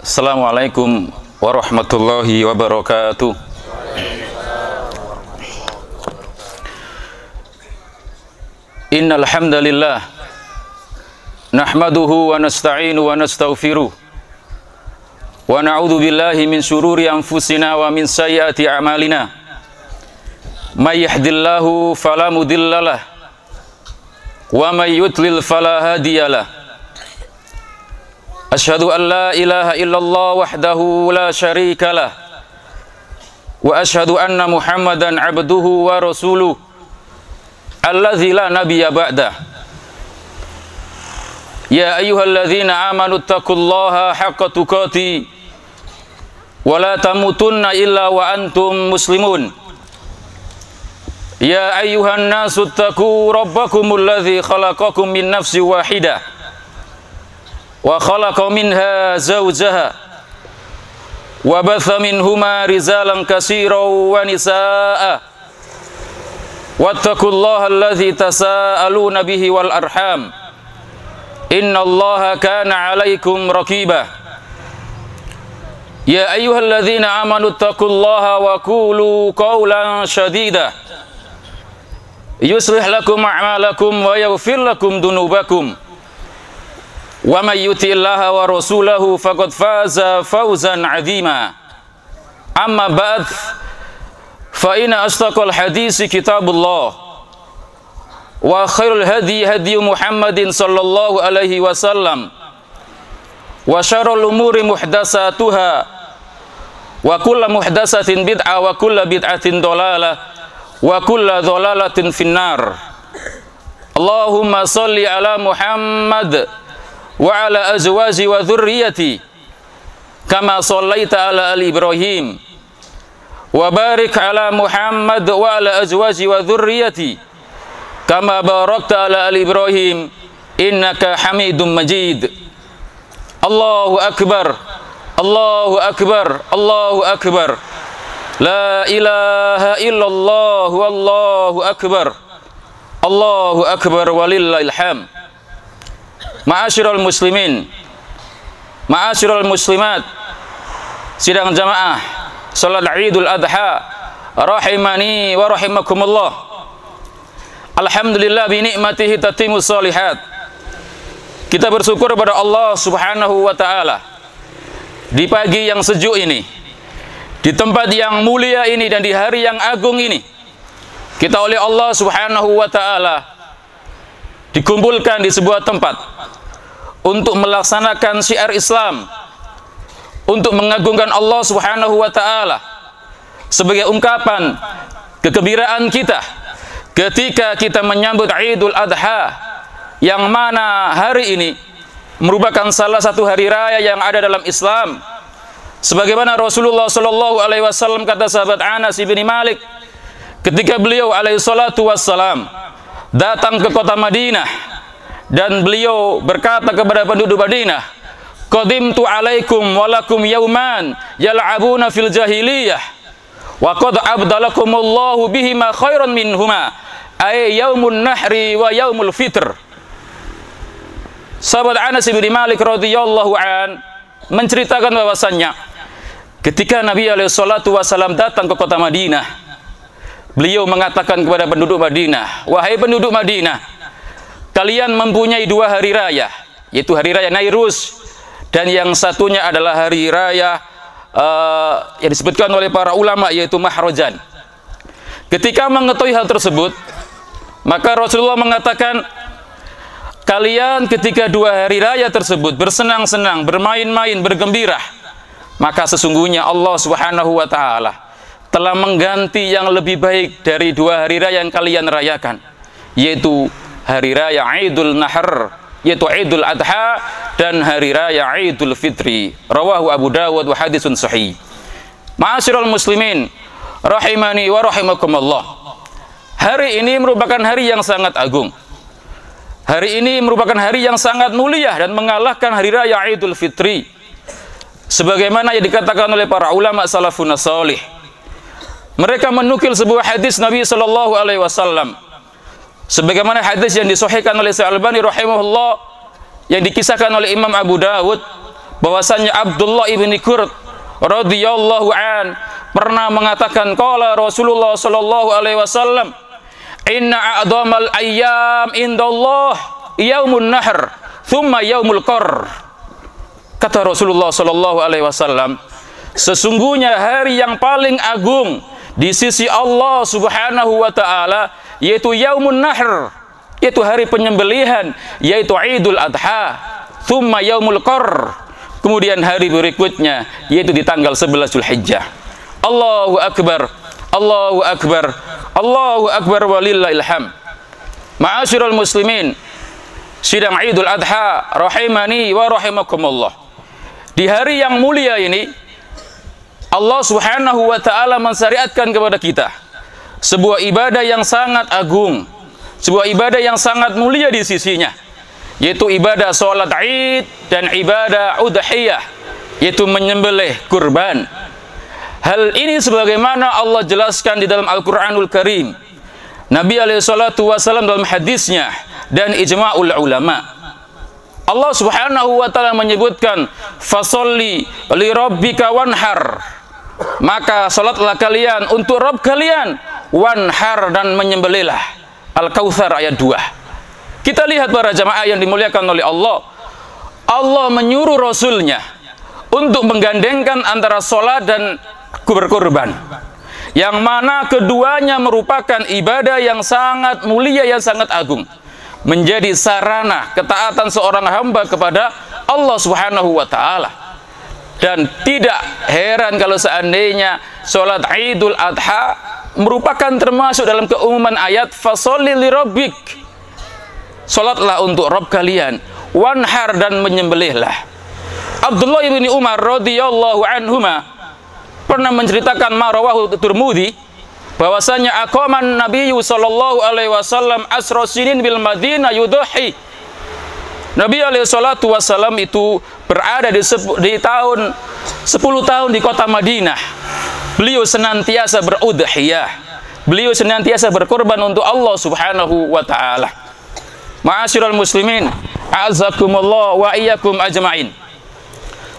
Assalamualaikum warahmatullahi wabarakatuh. Innal hamdalillah nahmaduhu wa nasta'inu wa nastaghfiruh wa na'udzu billahi min syururi anfusina wa min sayyiati a'malina. May yahdihillahu fala mudhillalah wa may yudlil fala hadiyalah. Asyhadu an la ilaha illallah wahdahu la syarika lah wa asyhadu anna Muhammadan abduhu wa rasuluh alladzi la nabiyya ba'dah. Ya ayyuhalladzina amanu taqullaha haqqa tuqatih wa la tamutunna illa wa antum muslimun. Ya ayyuhan nasu taqu rabbakumul ladzi khalaqakum min nafsin wahidah wa khalaqa minha zawjaha wa batha minhuma rijalan katsiran wa nisaa'a wattaqullaha allazi tasaaluna bihi wal arham innallaha kana 'alaikum raqiba. Ya ayyuhalladzina amanu taqullaha wa qulu qawlan shadida yuslih lakum a'malakum wa yaghfir lakum dunubakum wa may yuti'illaha wa rasulahu faqad faza fawzan 'azima. Amma ba'd, fa inna asdaqal hadisi kitabullah wa khairul hadi hadi Muhammadin sallallahu alaihi wasallam wa syarrul umuri muhdatsatuha wa kullu muhdatsatin bid'ah wa kullu bid'atin dhalalah wa kullu dhalalatin finnar. Allahumma shalli ala Muhammad wa ala azwaji wa dhurriyyati kama shallaita ala ali Ibrahim wa barik ala Muhammad wa ala azwaji wa dhurriyyati kama barakta ala ali Ibrahim innaka Hamidum Majid. Allahu akbar, Allahu akbar, Allahu akbar. La ilaha illallah wallahu akbar. Allahu akbar walillahil hamd. Ma'asyiral muslimin, ma'asyiral muslimat, sidang jamaah salat Idul Adha rahimani wa rahimakumullah. Alhamdulillah bi ni'matihi tatimmus shalihat. Kita bersyukur kepada Allah Subhanahu wa taala di pagi yang sejuk ini, di tempat yang mulia ini dan di hari yang agung ini. Kita oleh Allah Subhanahu wa taala dikumpulkan di sebuah tempat untuk melaksanakan syiar Islam, untuk mengagungkan Allah Subhanahu wa taala sebagai ungkapan kegembiraan kita ketika kita menyambut Idul Adha, yang mana hari ini merupakan salah satu hari raya yang ada dalam Islam. Sebagaimana Rasulullah sallallahu alaihi wasallam kata sahabat Anas bin Malik ketika beliau alaihi salatu wassalam datang ke kota Madinah dan beliau berkata kepada penduduk Madinah, qadimtu alaikum walakum yauman yal'abuna fil jahiliyah wa qad abdalakumullahu bihima khairan minhuma ay yaumun nahri wa yaumul fitr. Sahabat Anas bin Malik radhiyallahu an menceritakan bahwasannya ketika Nabi alaihi salatu wasallam datang ke kota Madinah, beliau mengatakan kepada penduduk Madinah, wahai penduduk Madinah, kalian mempunyai dua hari raya, yaitu hari raya Nairuz dan yang satunya adalah hari raya yang disebutkan oleh para ulama yaitu Mahrajan. Ketika mengetahui hal tersebut, maka Rasulullah mengatakan, kalian ketika dua hari raya tersebut bersenang-senang, bermain-main, bergembira, maka sesungguhnya Allah Subhanahu wa taala telah mengganti yang lebih baik dari dua hari raya yang kalian rayakan, yaitu hari raya Idul Nahr, yaitu Idul Adha, dan hari raya Idul Fitri. Rawahu Abu Dawud wa hadisun sahih. Ma'asyiral muslimin rahimani wa rahimakumullah. Hari ini merupakan hari yang sangat agung. Hari ini merupakan hari yang sangat mulia dan mengalahkan hari raya Idul Fitri. Sebagaimana yang dikatakan oleh para ulama salafun salih. Mereka menukil sebuah hadis Nabi sallallahu alaihi wasallam. Sebagaimana hadis yang disahihkan oleh Syekh Al-Albani rahimahullah, yang dikisahkan oleh Imam Abu Dawud, bahwasanya Abdullah ibn Qurt radhiyallahu an pernah mengatakan, qala Rasulullah sallallahu alaihi wasallam, inna a'dhamal ayyam indallah yaumun nahr thumma yaumul qar. Kata Rasulullah sallallahu alaihi wasallam, sesungguhnya hari yang paling agung di sisi Allah Subhanahu wa taala yaitu yaumun nahr, yaitu hari penyembelihan, yaitu Idul Adha, thumma yaumul qar, kemudian hari berikutnya yaitu di tanggal 11 Zulhijjah. Allahu akbar, Allahu akbar, Allahu akbar walillahil hamd. Ma'asyiral muslimin, sidang Idul Adha rahimani wa rahimakumullah. Di hari yang mulia ini Allah Subhanahu wa taala mensyariatkan kepada kita sebuah ibadah yang sangat agung, sebuah ibadah yang sangat mulia di sisinya, yaitu ibadah sholat Id dan ibadah udhiyah, yaitu menyembelih kurban. Hal ini sebagaimana Allah jelaskan di dalam Al-Quranul Karim, Nabi SAW dalam hadisnya, dan ijma'ul ulama. Allah Subhanahu wa ta'ala menyebutkan, fasolli li rabbika wanhar, maka salatlah kalian untuk Rabb kalian, wanhar, dan menyembelihlah. Al-Kautsar ayat 2. Kita lihat para jamaah yang dimuliakan oleh Allah, Allah menyuruh Rasulnya untuk menggandengkan antara sholat dan berkurban, yang mana keduanya merupakan ibadah yang sangat mulia, yang sangat agung, menjadi sarana ketaatan seorang hamba kepada Allah Subhanahu wa ta'ala. Dan tidak heran kalau seandainya sholat Idul Adha merupakan termasuk dalam keumuman ayat fasholli li rabbik, sholatlah untuk Rabb kalian, wanhar, dan menyembelihlah. Abdullah ibn Umar radhiyallahu anhuma pernah menceritakan marawahu Tirmidzi, bahwasanya aqaman Nabi sallallahu alaihi wasallam asra sinin bil Madinah yudhi. Nabi alaihi salatu wasallam itu berada di tahun 10 tahun di kota Madinah. Beliau senantiasa berudhiyah, beliau senantiasa berkorban untuk Allah Subhanahu wa taala. Ma'asyiral muslimin, a'azzakumullah wa iyyakum ajma'in.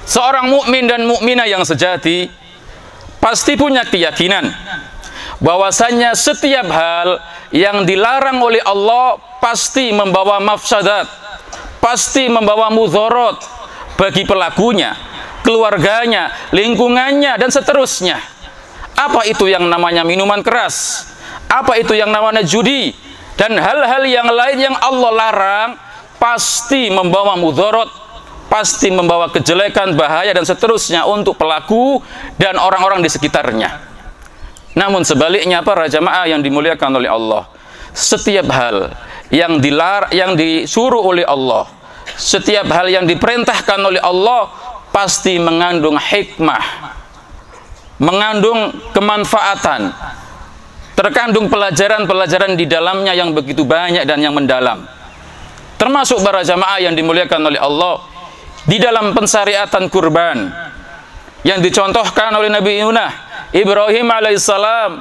Seorang mukmin dan mukminah yang sejati pasti punya keyakinan bahwasanya setiap hal yang dilarang oleh Allah pasti membawa mafsadat, pasti membawa mudharat bagi pelakunya, keluarganya, lingkungannya, dan seterusnya. Apa itu yang namanya minuman keras? Apa itu yang namanya judi? Dan hal-hal yang lain yang Allah larang pasti membawa mudharat, pasti membawa kejelekan, bahaya, dan seterusnya untuk pelaku dan orang-orang di sekitarnya. Namun sebaliknya para jamaah yang dimuliakan oleh Allah, setiap hal yang disuruh oleh Allah, setiap hal yang diperintahkan oleh Allah pasti mengandung hikmah, mengandung kemanfaatan, terkandung pelajaran-pelajaran di dalamnya yang begitu banyak dan yang mendalam. Termasuk para jamaah yang dimuliakan oleh Allah, di dalam pensyariatan kurban yang dicontohkan oleh Nabi Ibrahim alaihissalam,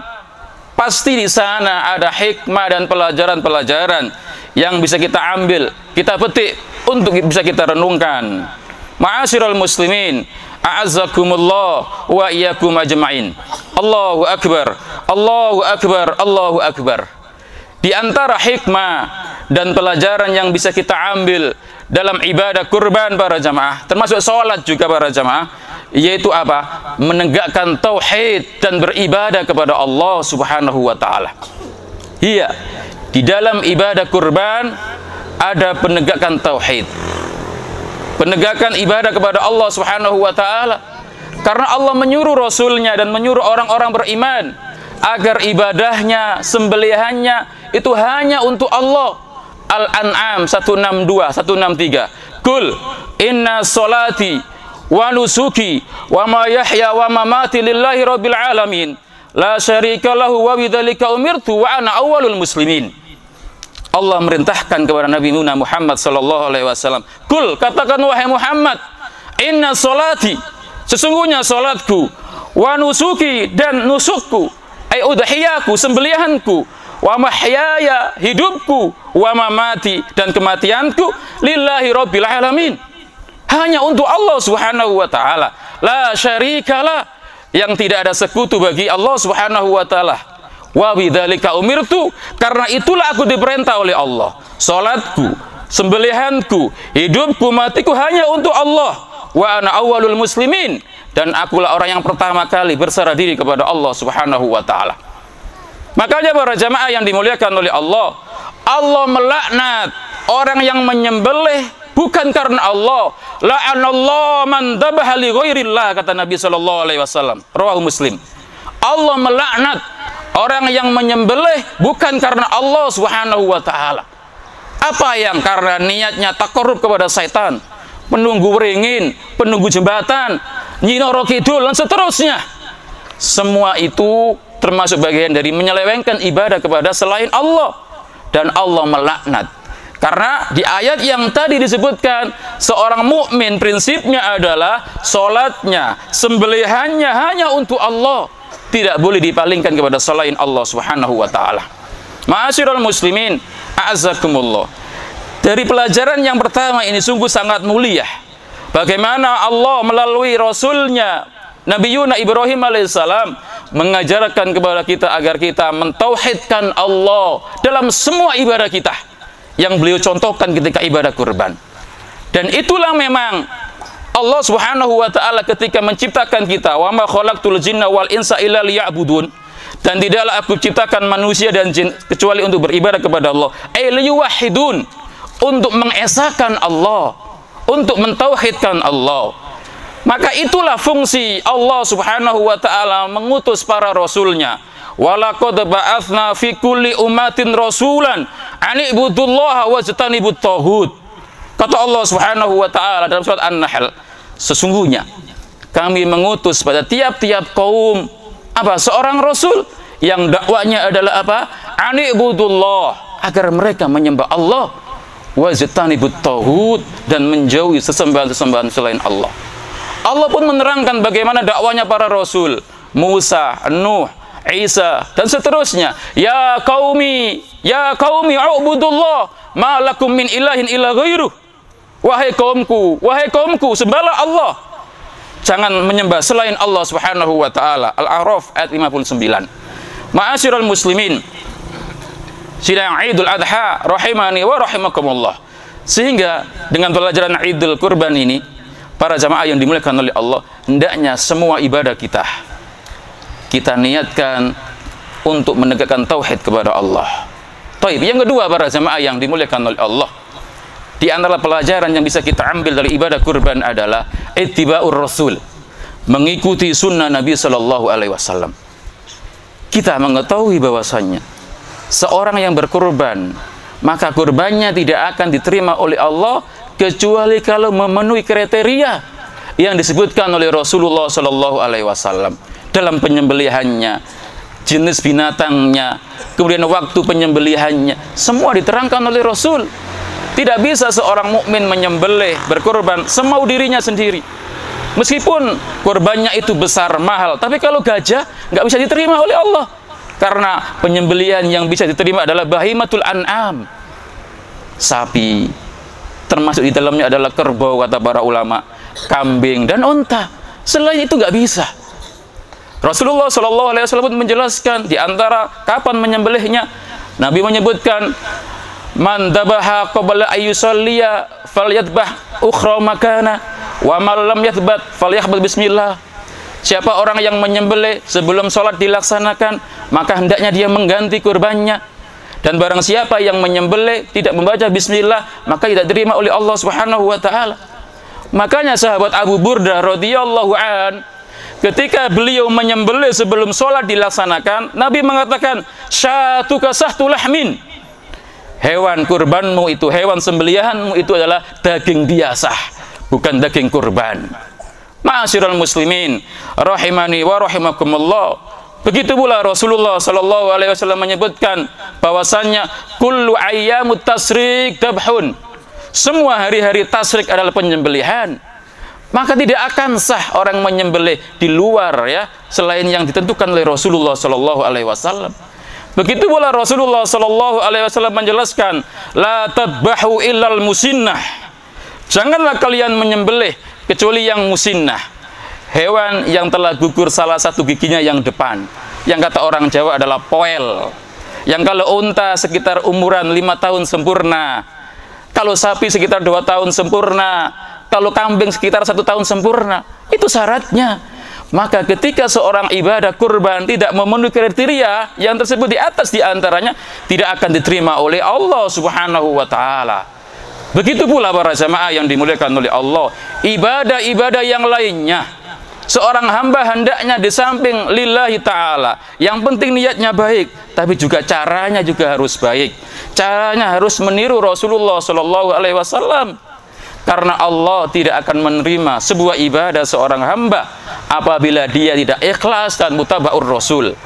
pasti di sana ada hikmah dan pelajaran-pelajaran yang bisa kita ambil, kita petik untuk bisa kita renungkan. Ma'asyiral muslimin, a'azzakumullah wa iyyakum ajma'in. Allahu akbar, Allahu akbar, Allahu akbar. Di antara hikmah dan pelajaran yang bisa kita ambil dalam ibadah kurban para jamaah, termasuk sholat juga para jamaah, yaitu apa? Menegakkan tauhid dan beribadah kepada Allah Subhanahu wa ta'ala. Iya, di dalam ibadah kurban ada penegakan tauhid, penegakan ibadah kepada Allah Subhanahu wa ta'ala, karena Allah menyuruh Rasulnya dan menyuruh orang-orang beriman agar ibadahnya, sembelihannya itu hanya untuk Allah. Al-An'am 162, 163. Kul inna salati wa nusuki wa ma yahya wa mamati lillahi rabbil alamin la syarika lahu wa bidzalika umirtu wa ana awwalul muslimin. Allah merintahkan kepada Nabi Muhammad sallallahu alaihi wasallam, kul, katakan wahai Muhammad, inna salati, sesungguhnya salatku, wa nusuki, dan nusukku, ai udhiyaku, sembelihanku, wa mahyaya, hidupku, wa mamati, dan kematianku, lillahi rabbil alamin, hanya untuk Allah Subhanahu wa taala. La syarikalah, yang tidak ada sekutu bagi Allah Subhanahu wa taala. Wa bidzalika umirtu, karena itulah aku diperintah oleh Allah. Salatku, sembelihanku, hidupku, matiku hanya untuk Allah. Wa ana awwalul muslimin, dan akulah orang yang pertama kali berserah diri kepada Allah Subhanahu wa taala. Makanya para jamaah yang dimuliakan oleh Allah, Allah melaknat orang yang menyembelih bukan karena Allah. La'anallahu man dhabaha li ghairillah, kata Nabi sallallahu alaihi wasallam. Rawahu Muslim. Allah melaknat orang yang menyembelih bukan karena Allah Subhanahu wa taala. Apa yang karena niatnya takarrub kepada syaitan, penunggu beringin, penunggu jembatan, Nyi Roro Kidul dan seterusnya. Semua itu termasuk bagian dari menyelewengkan ibadah kepada selain Allah, dan Allah melaknat. Karena di ayat yang tadi disebutkan, seorang mukmin prinsipnya adalah salatnya, sembelihannya hanya untuk Allah, tidak boleh dipalingkan kepada selain Allah Subhanahu wa taala. Ma'asyiral muslimin, a'azzakumullah. Dari pelajaran yang pertama ini sungguh sangat mulia. Bagaimana Allah melalui Rasulnya Nabi Ibrahim alaihissalam mengajarkan kepada kita agar kita mentauhidkan Allah dalam semua ibadah kita, yang beliau contohkan ketika ibadah kurban. Dan itulah memang Allah Subhanahu wa taala ketika menciptakan kita, wa ma khalaqtul jinna wal insa illa liya'budun, dan tidaklah aku ciptakan manusia dan jin kecuali untuk beribadah kepada Allah, ay liyuwahhidun, untuk mengesahkan Allah, untuk mentauhidkan Allah. Maka itulah fungsi Allah Subhanahu wa taala mengutus para rasulnya. Walaqad ba'atsna fi kulli ummatin rasulan an ibudullaha wajtanibut taghut. Kata Allah Subhanahu wa taala dalam surat An-Nahl, sesungguhnya kami mengutus pada tiap-tiap kaum seorang rasul yang dakwanya adalah an ibudullah, agar mereka menyembah Allah, wajtanibut taghut, dan menjauhi sesembahan-sesembahan selain Allah. Allah pun menerangkan bagaimana dakwanya para rasul, Musa, Nuh, Isa, dan seterusnya. Ya qaumi a'budullah ma lakum min ilahin illa ghairuh. Wahai kaumku, sembahlah Allah, jangan menyembah selain Allah Subhanahu wa taala. Al-A'raf ayat 59. Ma'asyiral muslimin, sidang Idul Adha rahimani wa rahimakumullah. Sehingga dengan pelajaran Idul Kurban ini, para jamaah yang dimuliakan oleh Allah, hendaknya semua ibadah kita niatkan untuk menegakkan tauhid kepada Allah. Taib. Yang kedua, para jamaah yang dimuliakan oleh Allah, di antara pelajaran yang bisa kita ambil dari ibadah kurban adalah ittiba'ur rasul, mengikuti sunnah Nabi sallallahu alaihi wasallam. Kita mengetahui bahwasannya seorang yang berkurban, maka kurbannya tidak akan diterima oleh Allah kecuali kalau memenuhi kriteria yang disebutkan oleh Rasulullah sallallahu alaihi wasallam dalam penyembelihannya, jenis binatangnya, kemudian waktu penyembelihannya, semua diterangkan oleh Rasul. Tidak bisa seorang mukmin menyembelih, berkurban semau dirinya sendiri. Meskipun kurbannya itu besar, mahal, tapi kalau gajah nggak bisa diterima oleh Allah, karena penyembelihan yang bisa diterima adalah bahimatul an'am, sapi, termasuk di dalamnya adalah kerbau, kata para ulama, kambing, dan unta. Selain itu nggak bisa. Rasulullah Shallallahu Alaihi Wasallam menjelaskan di antara kapan menyembelihnya. Nabi menyebutkan, man dabaha qabla ayyusalliya falyadbah ukhra makana wa man lam yathbat falyahbad bismillah. Siapa orang yang menyembelih sebelum sholat dilaksanakan, maka hendaknya dia mengganti kurbannya. Dan barang siapa yang menyembelih tidak membaca bismillah, maka tidak diterima oleh Allah Subhanahu wa taala. Makanya sahabat Abu Burdah radhiyallahu an, ketika beliau menyembelih sebelum sholat dilaksanakan, Nabi mengatakan, syatuka sahtu lahmin, hewan kurbanmu itu, hewan sembelihanmu itu adalah daging biasa, bukan daging kurban. Ma'asyiral muslimin rahimani wa rahimakumullah. Begitu pula Rasulullah sallallahu alaihi wasallam menyebutkan bahwasannya kullu ayyamut tasrik dabhun, semua hari-hari tasrik adalah penyembelihan. Maka tidak akan sah orang menyembelih di luar selain yang ditentukan oleh Rasulullah sallallahu alaihi wasallam. Begitu pula Rasulullah sallallahu alaihi wasallam menjelaskan, la tadbahu illal musinnah, Janganlah kalian menyembelih kecuali yang musinnah, hewan yang telah gugur salah satu giginya yang depan, yang kata orang Jawa adalah poel. Yang kalau unta sekitar umuran 5 tahun sempurna, kalau sapi sekitar 2 tahun sempurna, kalau kambing sekitar 1 tahun sempurna, itu syaratnya. Maka ketika seorang ibadah kurban tidak memenuhi kriteria yang tersebut di atas diantaranya, tidak akan diterima oleh Allah Subhanahu wa ta'ala. Begitu pula para jamaah yang dimuliakan oleh Allah, ibadah-ibadah yang lainnya, seorang hamba hendaknya di samping lillahi ta'ala, yang penting niatnya baik, tapi juga caranya juga harus baik. Caranya harus meniru Rasulullah Shallallahu Alaihi Wasallam, karena Allah tidak akan menerima sebuah ibadah seorang hamba apabila dia tidak ikhlas dan mutaba'ur Rasul.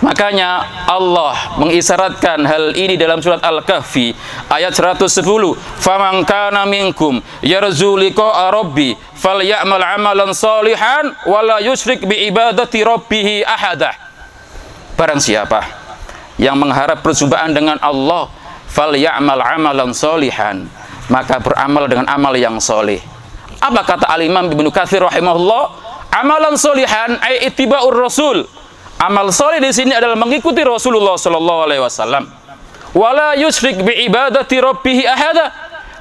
Makanya Allah mengisyaratkan hal ini dalam surat Al-Kahfi ayat 110, "Faman kana minkum yarju liqa'a rabbi falyamal 'amalan shalihan wa la yusyrik bi ibadati rabbih ahada." Barang siapa yang mengharap perjumpaan dengan Allah, falyamal 'amalan shalihan, maka beramal dengan amal yang soleh. Apa kata Al-Imam Ibnu Katsir rahimahullah? Amalan shalihan ay ittiba'ur rasul. Amal soleh di sini adalah mengikuti Rasulullah Shallallahu Alaihi Wasallam. Wala yusyrik bi ibadati rabbih ahada,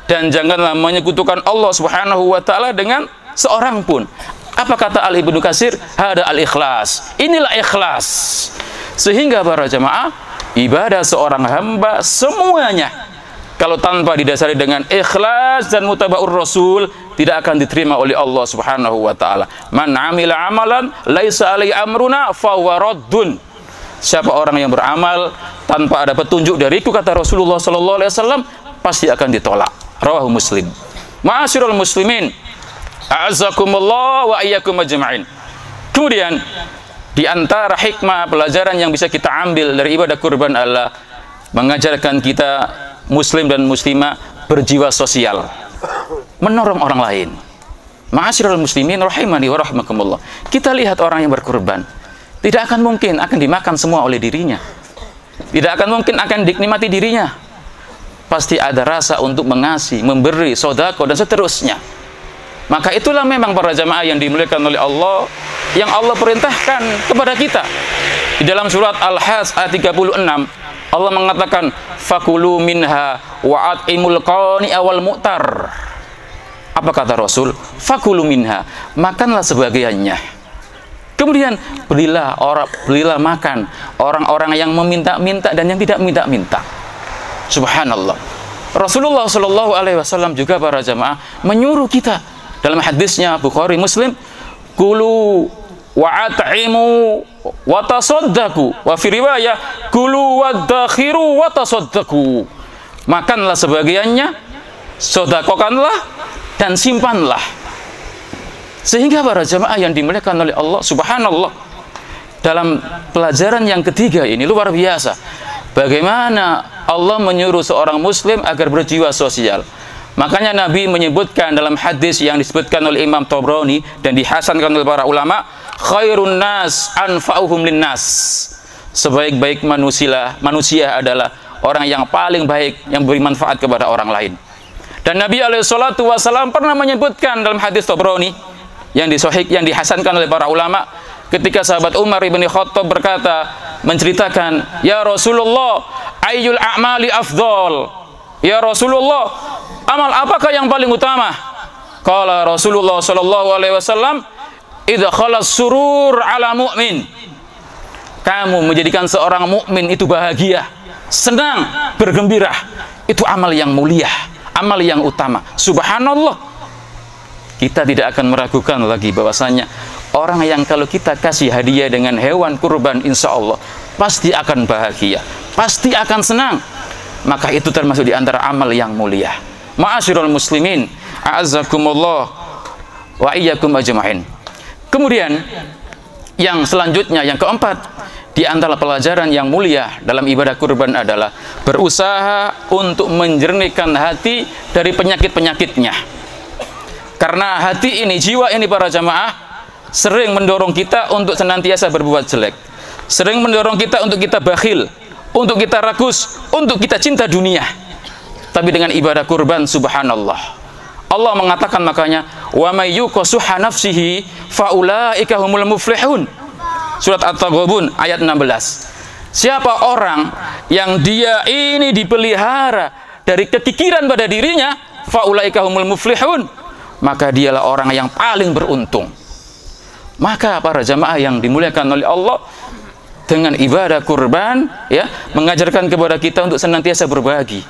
dan janganlah menyekutukan Allah Subhanahu Wa Taala dengan seorang pun. Apa kata Al Ibnu Katsir? Hada al ikhlas. Inilah ikhlas. Sehingga para jamaah, ibadah seorang hamba semuanya kalau tanpa didasari dengan ikhlas dan mutaba'ur Rasul, tidak akan diterima oleh Allah Subhanahu wa ta'ala. Man 'amila 'amalan laisa 'alaihi amruna fahuwa raddun. Siapa orang yang beramal tanpa ada petunjuk dariku, kata Rasulullah sallallahu alaihi wasallam, pasti akan ditolak. Rawahu Muslim. Ma'asyiral muslimin, a'azzakumullah wa iyyakum ajma'in. Kemudian di antara hikmah pelajaran yang bisa kita ambil dari ibadah kurban adalah mengajarkan kita muslim dan muslimah berjiwa sosial, menolong orang lain. Ma'asyiral muslimin rahimani wa rahimakumullah. Kita lihat orang yang berkurban, tidak akan mungkin akan dimakan semua oleh dirinya. Tidak akan mungkin akan dinikmati dirinya. Pasti ada rasa untuk mengasih, memberi, sedekah dan seterusnya. Maka itulah memang para jamaah yang dimuliakan oleh Allah, yang Allah perintahkan kepada kita. Di dalam surat Al-Hajj ayat 36, Allah mengatakan, "Fakulu minha wa at'imul qani'a wal mu'tar." Apa kata Rasul? Fakulu minha, makanlah sebagiannya. Kemudian berilah makan orang-orang yang meminta-minta dan yang tidak minta-minta. Subhanallah. Rasulullah Shallallahu Alaihi Wasallam juga para jamaah menyuruh kita dalam hadisnya Bukhari Muslim, kulu wa at'imu wa tasaddaqu, wa fi riwayah kulu wadakhiru wa tasaddaqu. Makanlah sebagiannya, sedekahkanlah dan simpanlah. Sehingga para jamaah yang dimuliakan oleh Allah, subhanallah, dalam pelajaran yang ketiga ini luar biasa. Bagaimana Allah menyuruh seorang muslim agar berjiwa sosial. Makanya Nabi menyebutkan dalam hadis yang disebutkan oleh Imam Tabrani dan dihasankan oleh para ulama, khairun nas anfa'uhum linnas. Sebaik-baik manusia adalah orang yang paling baik yang beri manfaat kepada orang lain. Dan Nabi SAW pernah menyebutkan dalam hadis Tabrani yang dihasankan oleh para ulama, ketika sahabat Umar ibn Khattab berkata, menceritakan, "Ya Rasulullah, ayyul a'mali afdal?" Ya Rasulullah, amal apakah yang paling utama? Qala Rasulullah sallallahu alaihi wasallam, "Idza khalas surur ala mu'min." Kamu menjadikan seorang mukmin itu bahagia, senang, bergembira. Itu amal yang mulia, amal yang utama. Subhanallah. Kita tidak akan meragukan lagi bahwasanya orang yang kalau kita kasih hadiah dengan hewan kurban, insya Allah pasti akan bahagia, pasti akan senang. Maka itu termasuk di antara amal yang mulia. Ma'asyiral muslimin, a'azzakumullah wa iyyakum ajma'in. Kemudian yang selanjutnya, yang keempat, di antara pelajaran yang mulia dalam ibadah kurban adalah berusaha untuk menjernihkan hati dari penyakit-penyakitnya. Karena hati ini, jiwa ini para jamaah, sering mendorong kita untuk senantiasa berbuat jelek, sering mendorong kita untuk kita bakhil, untuk kita rakus, untuk kita cinta dunia. Tapi dengan ibadah kurban, subhanallah, Allah mengatakan makanya, wa may yuqasuha nafsihi faulaika humul muflihun. Surat At-Taghabun ayat 16. Siapa orang yang dia ini dipelihara dari kekikiran pada dirinya, faulaika humul muflihun, maka dialah orang yang paling beruntung. Maka para jamaah yang dimuliakan oleh Allah, dengan ibadah kurban ya, mengajarkan kepada kita untuk senantiasa berbagi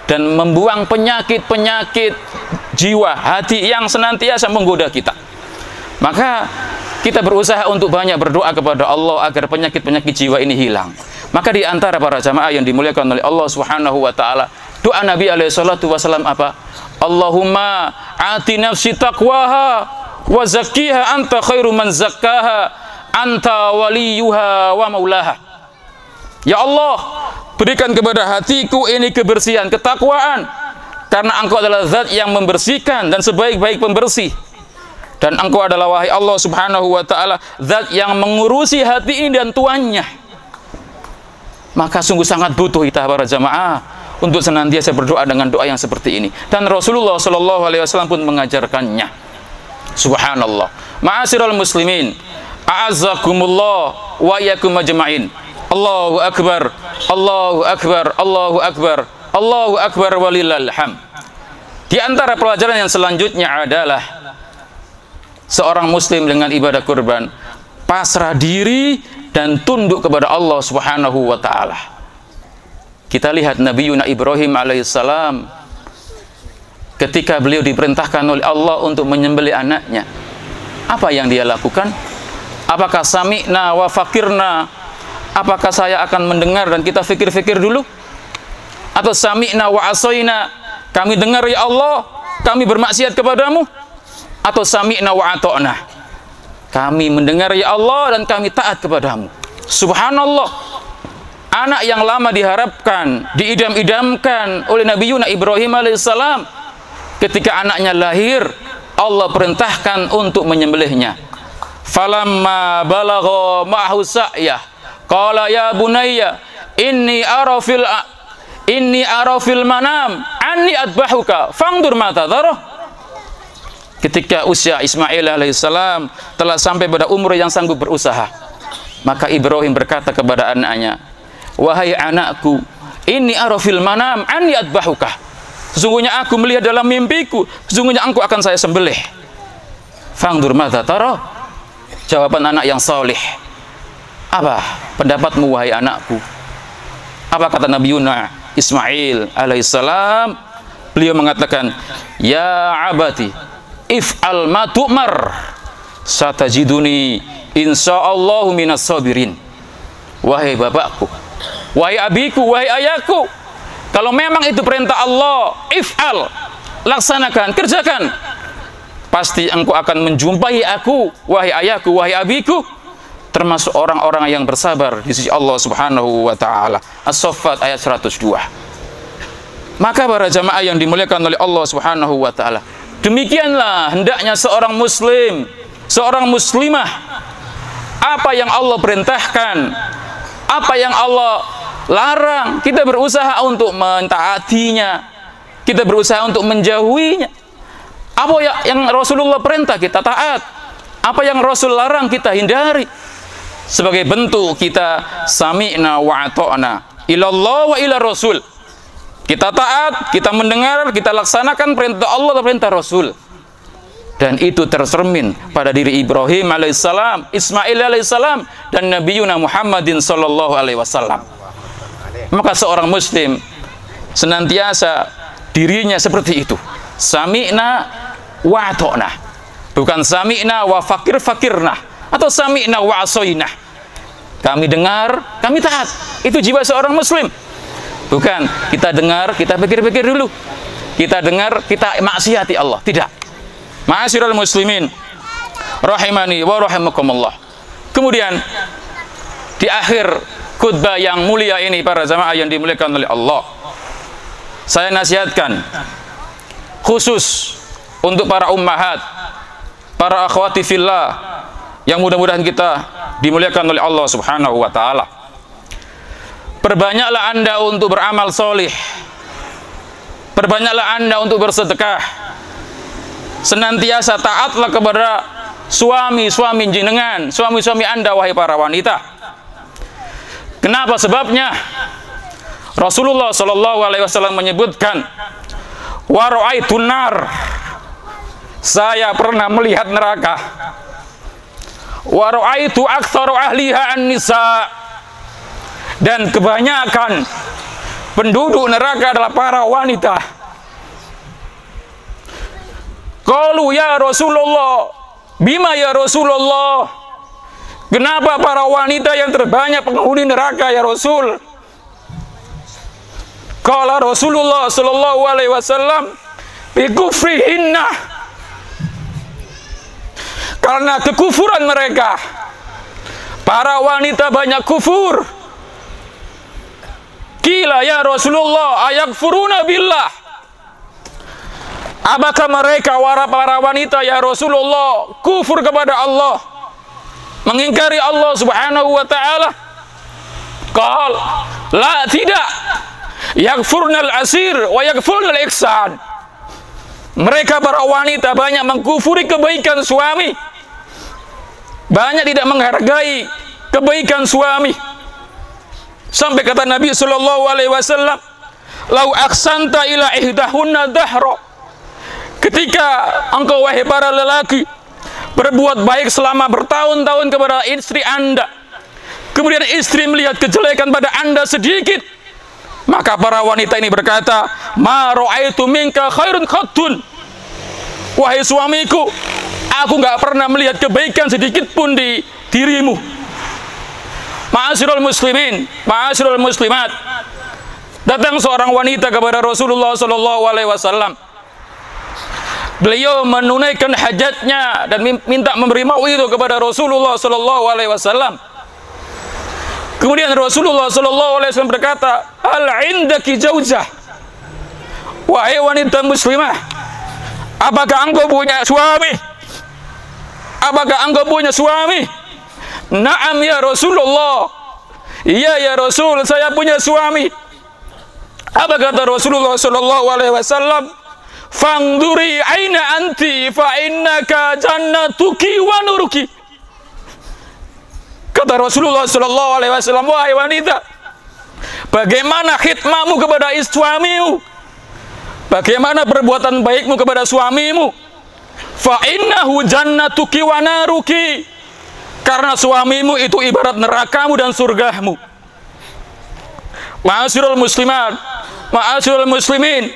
dan membuang penyakit-penyakit jiwa, hati yang senantiasa menggoda kita. Maka kita berusaha untuk banyak berdoa kepada Allah agar penyakit-penyakit jiwa ini hilang. Maka di antara para jamaah yang dimuliakan oleh Allah Subhanahu wa taala, doa Nabi alaihi salatu wasallam apa? Allahumma ati nafsi taqwaha wa zakkiha anta khairu man zakkaha anta waliyuha wa maulaha. Ya Allah, berikan kepada hatiku ini kebersihan, ketakwaan, karena Engkau adalah zat yang membersihkan dan sebaik-baik pembersih. Dan Engkau adalah, wahai Allah Subhanahu wa taala, zat yang mengurusi hati ini dan tuannya. Maka sungguh sangat butuh kita para jamaah untuk senantiasa berdoa dengan doa yang seperti ini. Dan Rasulullah sallallahu alaihi wasallam pun mengajarkannya. Subhanallah. Ma'asyiral muslimin, a'azzakumullah wa iyyakum ajma'in. Allahu akbar, Allahu akbar, Allahu akbar, Allahu akbar walillahil hamd. Di antara pelajaran yang selanjutnya adalah seorang muslim dengan ibadah kurban pasrah diri dan tunduk kepada Allah Subhanahu wa taala. Kita lihat Nabi Ibrahim alaihissalam ketika beliau diperintahkan oleh Allah untuk menyembelih anaknya. Apa yang dia lakukan? Apakah sami'na wa fakirna? Apakah saya akan mendengar dan kita fikir-fikir dulu? Atau sami'na wa asoina? Kami dengar ya Allah, kami bermaksiat kepadamu? Atau sami'na wa ato'na? Kami mendengar ya Allah dan kami taat kepadamu. Subhanallah. Anak yang lama diharapkan, diidam-idamkan oleh Nabi Ibrahim alaihissalam. Ketika anaknya lahir, Allah perintahkan untuk menyembelihnya. Falamma balagha ma'ahu sa'yah qala ya bunayya inni ara fil manam anni adbahuka fangdur ma tadhara. Ketika usia Ismail alaihissalam telah sampai pada umur yang sanggup berusaha, maka Ibrahim berkata kepada anaknya, wahai anakku, inni ara fil manam anni adbahuka, sesungguhnya aku melihat dalam mimpiku, sesungguhnya engkau akan saya sembelih. Fangdur ma tadhara. Jawaban anak yang saleh. Apa pendapatmu wahai anakku? Apa kata Nabi Ismail alaihissalam? Beliau mengatakan, ya abati if'al ma tu'mar satajiduni insyaallahu minas sabirin. Wahai bapakku, wahai abiku, wahai ayahku, kalau memang itu perintah Allah, if'al, laksanakan, kerjakan, pasti engkau akan menjumpai aku, wahai ayahku, wahai abiku, termasuk orang-orang yang bersabar di sisi Allah Subhanahu wa taala. As-Saffat ayat 102. Maka para jamaah yang dimuliakan oleh Allah Subhanahu wa taala, demikianlah hendaknya seorang muslim, seorang muslimah. Apa yang Allah perintahkan, apa yang Allah larang, kita berusaha untuk mentaatinya, kita berusaha untuk menjauhinya. Apa yang Rasulullah perintah kita taat, apa yang Rasul larang kita hindari. Sebagai bentuk kita sami'na wa ato'na ilallah wa ila Rasul. Kita taat, kita mendengar, kita laksanakan perintah Allah dan perintah Rasul. Dan itu tercermin pada diri Ibrahim alaihissalam, Ismail alaihissalam, dan Nabi Muhammadin sallallahu alaihi wasallam. Maka seorang muslim senantiasa dirinya seperti itu. Sami'na wa ato'na. Bukan sami'na wa fakirna atau sami'na wa asoina. Kami dengar, kami taat. Itu jiwa seorang muslim. Bukan kita dengar, kita pikir-pikir dulu. Kita dengar, kita maksiati Allah. Tidak. Ma'asyiral muslimin rahimani wa rahimakumullah. Kemudian di akhir khutbah yang mulia ini para jamaah yang dimuliakan oleh Allah, saya nasihatkan khusus untuk para ummahat, para akhwati fillah yang mudah-mudahan kita dimuliakan oleh Allah Subhanahu wa taala. Perbanyaklah Anda untuk beramal solih. Perbanyaklah Anda untuk bersedekah. senantiasa taatlah kepada suami-suami jenengan, suami-suami Anda wahai para wanita. Kenapa sebabnya? Rasulullah sallallahu alaihi wasallam menyebutkan, wa ra'aitun nar, saya pernah melihat neraka. Wa ra'aitu aktsaru ahliha an-nisa, dan kebanyakan penduduk neraka adalah para wanita. Qalu ya Rasulullah, bima ya Rasulullah, kenapa para wanita yang terbanyak penghuni neraka ya Rasul? Qala Rasulullah sallallahu alaihi wasallam, bi kufrihinna, karena kekufuran mereka. Para wanita banyak kufur. Qila ya Rasulullah, ayakfuruna billah, apakah mereka para wanita ya Rasulullah kufur kepada Allah, mengingkari Allah subhanahu wa ta'ala? Qal, la, tidak. Yakfurnal asir wa yakfurnal ihsan, mereka para wanita banyak mengkufuri kebaikan suami, banyak tidak menghargai kebaikan suami. Sampai kata Nabi sallallahu alaihi wasallam, lau aksanta ila ihdahunna dahra, ketika engkau wahai para lelaki berbuat baik selama bertahun-tahun kepada istri Anda, kemudian istri melihat kejelekan pada Anda sedikit, maka para wanita ini berkata, ma ra'aitu minka khairun qattun, wahai suamiku, aku nggak pernah melihat kebaikan sedikit pun di dirimu. Ma'asyiral muslimin, ma'asyiral muslimat, datang seorang wanita kepada Rasulullah sallallahu alaihi wasallam. Beliau menunaikan hajatnya dan minta memberi mau'idhah kepada Rasulullah sallallahu alaihi wasallam. Kemudian Rasulullah sallallahu alaihi wasallam berkata, hal indaki jauzah, wahai wanita muslimah, apakah engkau punya suami? Apakah engkau punya suami? Naam ya Rasulullah, iya ya Rasul, saya punya suami. Apa kata Rasulullah sallallahu alaihi wasallam? Fangduri aina anti fa innaka jannatuki wa nuruki. Kata Rasulullah sallallahu alaihi wasallam, wahai wanita, bagaimana khidmahmu kepada suamimu? Bagaimana perbuatan baikmu kepada suamimu? Fa innahu jannatuki wa naruki, karena suamimu itu ibarat nerakamu dan surgamu. Ma'asyiral muslimat, ma'asyiral muslimin,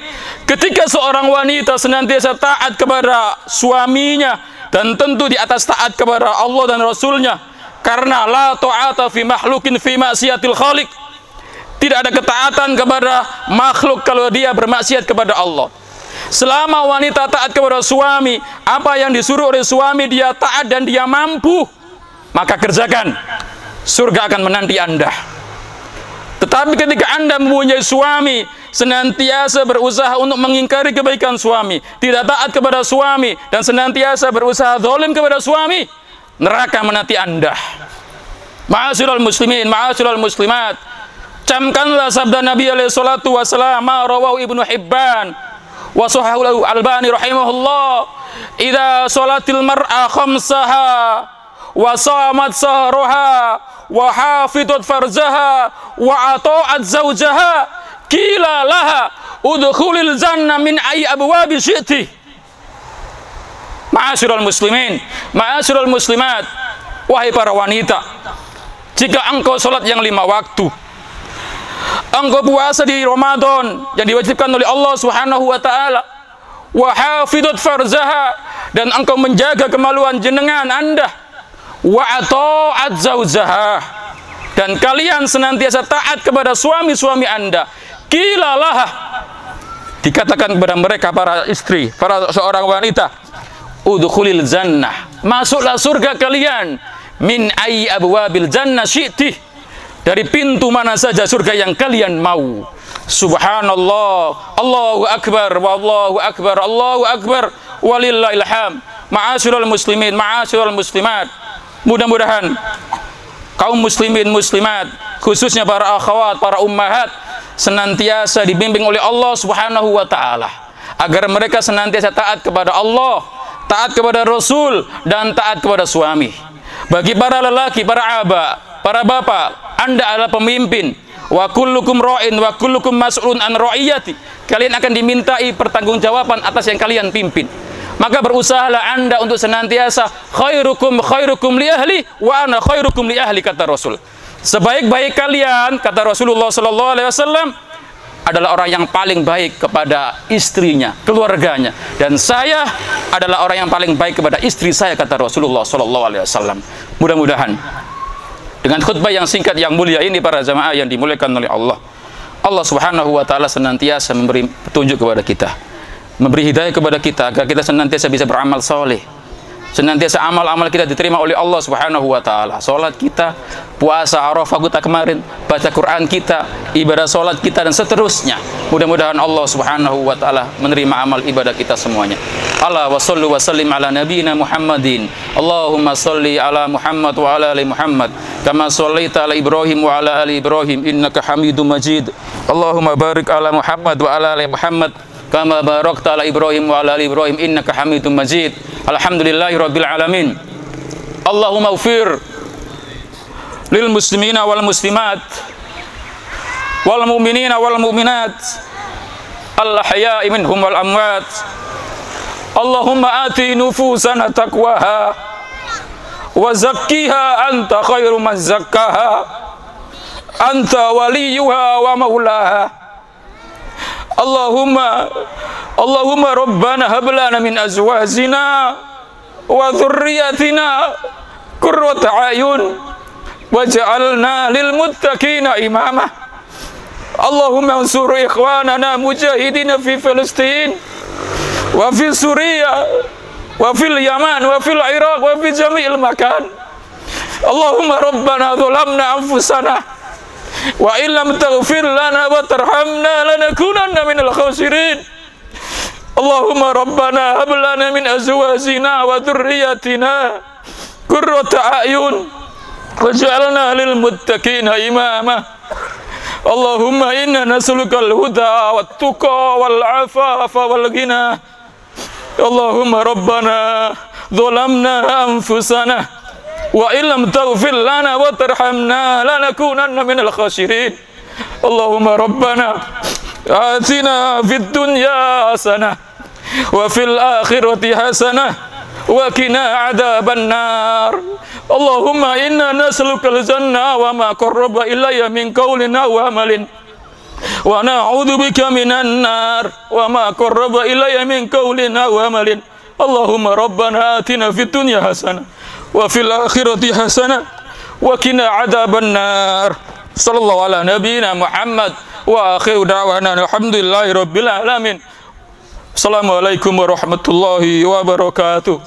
ketika seorang wanita senantiasa taat kepada suaminya dan tentu di atas taat kepada Allah dan Rasulnya, karena la ta'ata fi makhlukin fi maksiatil khaliq, tidak ada ketaatan kepada makhluk kalau dia bermaksiat kepada Allah. Selama wanita taat kepada suami, apa yang disuruh oleh suami dia taat dan dia mampu, maka kerjakan, surga akan menanti Anda. Tetapi ketika Anda mempunyai suami, senantiasa berusaha untuk mengingkari kebaikan suami, tidak taat kepada suami, dan senantiasa berusaha zalim kepada suami, neraka menanti Anda. Ma'asyiral muslimin, ma'asyiral muslimat, camkanlah sabda Nabi alaihi salatu wasallam, ma rawahu Ibnu Hibban wa sahahu Albani rahimahullah, idza salatil mar'a khamsaha wa shamat sahraha wa hafizat farjaha wa ata'at zawjaha qila laha udkhulil janna min ayyi abwabi syi'ti. Ma'asyiral muslimin, ma'asyiral muslimat, wahai para wanita, jika engkau salat yang 5 waktu, engkau puasa di Ramadan yang diwajibkan oleh Allah Subhanahu wa taala, wa hafizat farjaha, dan engkau menjaga kemaluan jenengan Anda, wa ata'at zawjaha, dan kalian senantiasa taat kepada suami-suami Anda, qila laha, dikatakan kepada mereka para istri, para seorang wanita, udkhulil jannah, masuklah surga kalian, min ayyi abwabil jannah syi'ti, dari pintu mana saja surga yang kalian mau. Subhanallah, Allahu akbar, wallahu akbar, Allahu akbar, walillahil hamd. Ma'asyiral muslimin, ma'asyiral muslimat, mudah-mudahan kaum muslimin muslimat, khususnya para akhwat, para ummahat, senantiasa dibimbing oleh Allah Subhanahu wa taala agar mereka senantiasa taat kepada Allah, taat kepada Rasul, dan taat kepada suami. Bagi para lelaki, para aba, para bapak, Anda adalah pemimpin. Wa kullukum ra'in wa kullukum mas'ulun an ra'iyati. Kalian akan dimintai pertanggungjawaban atas yang kalian pimpin. Maka berusahalah Anda untuk senantiasa khairukum li ahli wa ana khairukum li ahli, kata Rasul. Sebaik-baik kalian, kata Rasulullah sallallahu alaihi wasallam, adalah orang yang paling baik kepada istrinya, keluarganya, dan saya adalah orang yang paling baik kepada istri saya, kata Rasulullah sallallahu alaihi wasallam. Mudah-mudahan dengan khutbah yang singkat yang mulia ini, para jamaah yang dimuliakan oleh Allah, Allah Subhanahu wa taala senantiasa memberi petunjuk kepada kita, memberi hidayah kepada kita agar kita senantiasa bisa beramal soleh, senantiasa amal-amal kita diterima oleh Allah Subhanahu wa taala. Salat kita, puasa Arafah kita kemarin, baca Quran kita, ibadah salat kita, dan seterusnya. Mudah-mudahan Allah Subhanahu wa taala menerima amal ibadah kita semuanya. Ala wa sallu wa sallim ala nabiyina Muhammadin. Allahumma salli ala Muhammad wa ala ali Muhammad kama shallaita ala Ibrahim wa ala ali Ibrahim innaka Hamidum Majid. Allahumma barik ala Muhammad wa ala ali Muhammad kama barakta ala Ibrahim wa ala ali Ibrahim innaka Hamidum Majid. Alhamdulillahi rabbil alamin. Allahumma ighfir lil muslimina wal muslimat wal mu'minina wal mu'minat al ahya'i minhum wal amwat. Allahumma ati nufusana taqwaha wa zakkiha anta khairu man zakkaha anta waliyuha wa maulaha. Allahumma rabbana hab lana min azwajina wa dhurriyyatina qurrata a'yun waj'alna lil muttaqina imama. Allahumma ansur ikhwanana mujahidina fi Filistin wa fi Suriah wa fil Yaman wa fil Iraq wa fi jami'il makan. Allahumma rabbana zalamna anfusana wa illam taghfir lana wa tarhamna lanakunanna minal khasirin. Allahumma rabbana hab lana min azwajina wa dhurriyyatina qurrata a'yun waj'alna lil muttaqina imama. Allahumma inna nas'aluka al-huda wat tuqa wal afafa wal ghina. Allahumma rabbana zalamna anfusana wa illam taghfir lana wa tarhamna lanakunanna minal khasirin. Allahumma rabbana atina fid dunya hasanah wa fil akhirati hasanah wa qina adzaban nar. Allahumma inna nas'aluka al-jannah wa ma qarraba ilayya min qawlin aw amalin wa na'udzu bika minan nar wa ma qarraba ilayya min qawlin aw amalin. Allahumma rabbana atina fid dunya hasanah wa fil akhirati hasanah wa qina adzaban nar. Sallallahu ala nabiyyina Muhammad wa akhiru da'wana alhamdulillahi rabbil alamin. Assalamualaikum warahmatullahi wabarakatuh.